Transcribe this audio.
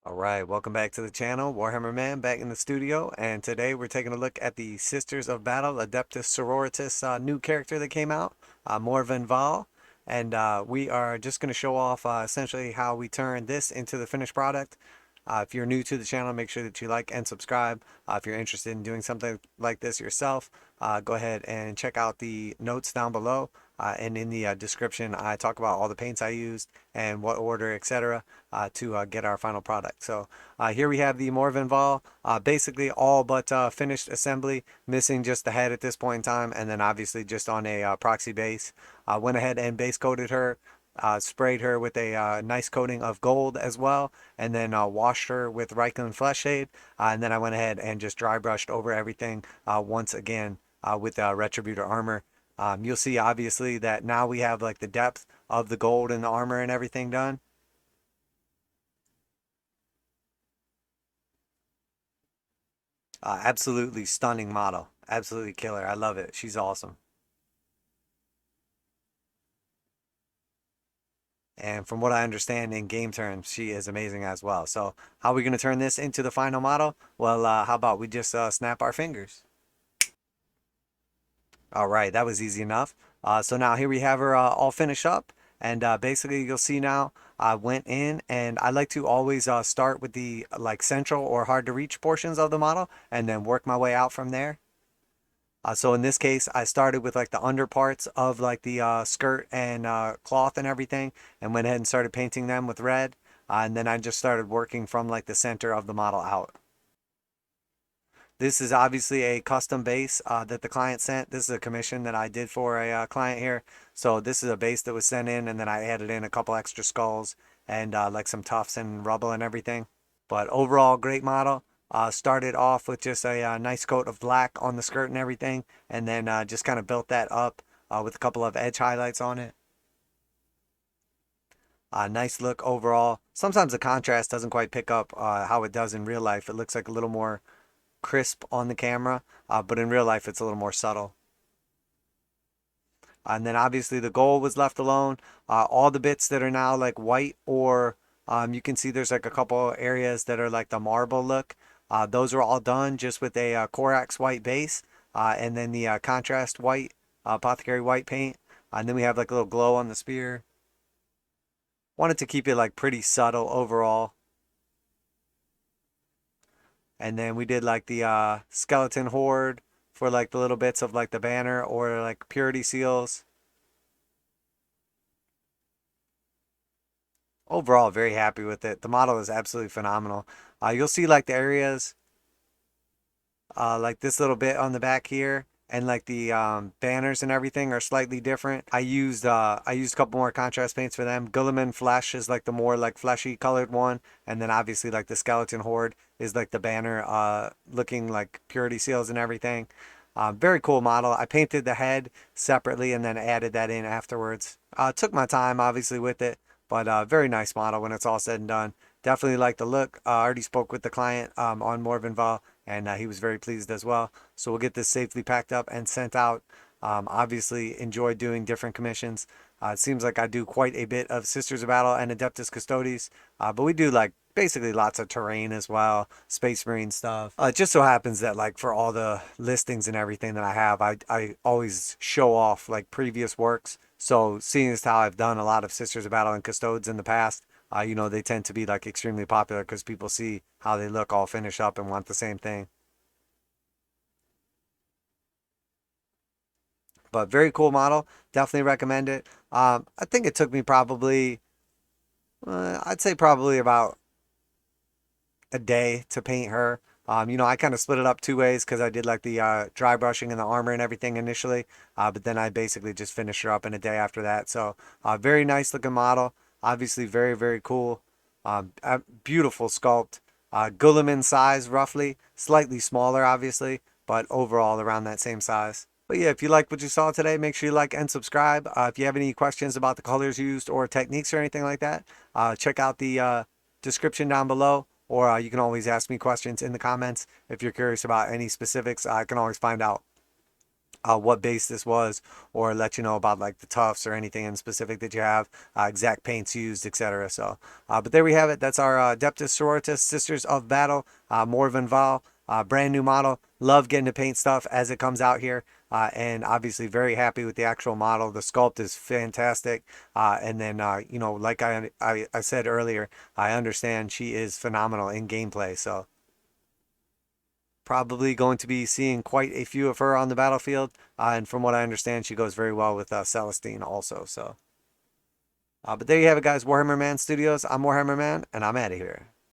Alright, welcome back to the channel. Warhammer Man back in the studio, and today we're taking a look at the Sisters of Battle, Adepta Sororitas new character that came out, Morvenn Vahl. And we are just going to show off essentially how we turn this into the finished product. If you're new to the channel, make sure that you like and subscribe. If you're interested in doing something like this yourself, go ahead and check out the notes down below. And in the description, I talk about all the paints I used and what order, etc., to get our final product. So here we have the Morvenn Vahl, basically all but finished assembly, missing just the head at this point in time, and then obviously just on a proxy base. Went ahead and base coated her. Sprayed her with a nice coating of gold as well, and then washed her with reikland fleshade, and then I went ahead and just dry brushed over everything once again with Retributor armor. You'll see obviously that now we have like the depth of the gold and the armor and everything done. Absolutely stunning model, absolutely killer. I love it. She's awesome. And from what I understand in game terms, she is amazing as well. So how are we going to turn this into the final model? Well, how about we just snap our fingers? All right, that was easy enough. So now here we have her all finished up. And basically you'll see now I went in and I like to always start with the like central or hard to reach portions of the model and then work my way out from there. So in this case, I started with like the under parts of like the skirt and cloth and everything, and went ahead and started painting them with red. And then I just started working from like the center of the model out. This is obviously a custom base that the client sent. This is a commission that I did for a client here. So this is a base that was sent in, and then I added in a couple extra skulls and like some tufts and rubble and everything. But overall, great model. Started off with just a nice coat of black on the skirt and everything, and then just kind of built that up with a couple of edge highlights on it. Nice look overall. Sometimes the contrast doesn't quite pick up how it does in real life. It looks like a little more crisp on the camera, but in real life it's a little more subtle. And then obviously the gold was left alone. All the bits that are now like white or you can see there's like a couple areas that are like the marble look. Those are all done just with a Agrax white base and then the contrast white, apothecary white paint. And then we have like a little glow on the spear. Wanted to keep it like pretty subtle overall. And then we did like the skeleton horde for like the little bits of like the banner or like purity seals. Overall, very happy with it. The model is absolutely phenomenal. You'll see like the areas, like this little bit on the back here, and like the banners and everything are slightly different. I used a couple more contrast paints for them. Guiliman Flesh is like the more like fleshy colored one, and then obviously like the skeleton horde is like the banner, looking like purity seals and everything. Very cool model. I painted the head separately and then added that in afterwards. Took my time obviously with it, but very nice model when it's all said and done. Definitely like the look. I already spoke with the client on Morvenn Vahl, and he was very pleased as well. So we'll get this safely packed up and sent out. Obviously enjoy doing different commissions. It seems like I do quite a bit of Sisters of Battle and Adeptus Custodes, but we do like basically lots of terrain as well, Space Marine stuff. It just so happens that like for all the listings and everything that I have, I always show off like previous works. So seeing as how I've done a lot of Sisters of Battle and Custodes in the past, they tend to be like extremely popular because people see how they look all finished up and want the same thing. But very cool model. Definitely recommend it. I think it took me probably, I'd say probably about a day to paint her. I kind of split it up two ways because I did like the dry brushing and the armor and everything initially, but then I basically just finished her up in a day after that. So very nice looking model. Obviously very, very cool. Beautiful sculpt. Guilliman size roughly, slightly smaller obviously, but overall around that same size. But yeah, if you like what you saw today, make sure you like and subscribe. If you have any questions about the colors used or techniques or anything like that, check out the description down below, or you can always ask me questions in the comments if you're curious about any specifics. I can always find out. what base this was, or let you know about like the tufts or anything in specific that you have, exact paints used, etc. So, but there we have it. That's our Adepta Sororitas Sisters of Battle, Morvenn Vahl, brand new model. Love getting to paint stuff as it comes out here, and obviously very happy with the actual model. The sculpt is fantastic, and then you know, like I said earlier, I understand she is phenomenal in gameplay. So probably going to be seeing quite a few of her on the battlefield. And from what I understand, she goes very well with Celestine also. So, but there you have it, guys. Warhammer Man Studios. I'm Warhammer Man, and I'm out of here.